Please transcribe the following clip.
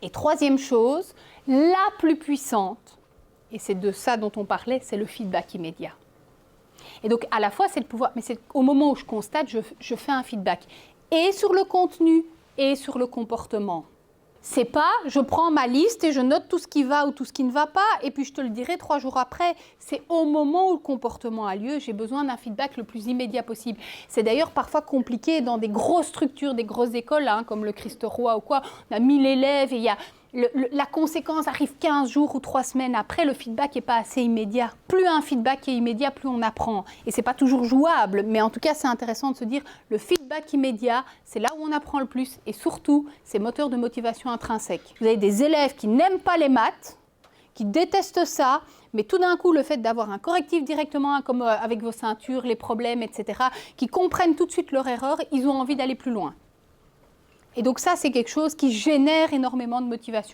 Et troisième chose, la plus puissante, et c'est de ça dont on parlait, c'est le feedback immédiat. Et donc, à la fois, c'est le pouvoir, mais c'est au moment où je constate, je fais un feedback. Et sur le contenu, et sur le comportement. C'est pas, je prends ma liste et je note tout ce qui va ou tout ce qui ne va pas, et puis je te le dirai 3 jours après. C'est au moment où le comportement a lieu, j'ai besoin d'un feedback le plus immédiat possible. C'est d'ailleurs parfois compliqué dans des grosses structures, des grosses écoles, hein, comme le Christ-Roi ou quoi. On a 1000 élèves et il y a... la conséquence arrive 15 jours ou 3 semaines après, le feedback n'est pas assez immédiat. Plus un feedback est immédiat, plus on apprend. Et ce n'est pas toujours jouable, mais en tout cas, c'est intéressant de se dire le feedback immédiat, c'est là où on apprend le plus. Et surtout, c'est moteur de motivation intrinsèque. Vous avez des élèves qui n'aiment pas les maths, qui détestent ça, mais tout d'un coup, le fait d'avoir un correctif directement, hein, comme avec vos ceintures, les problèmes, etc., qui comprennent tout de suite leur erreur, ils ont envie d'aller plus loin. Et donc ça, c'est quelque chose qui génère énormément de motivation.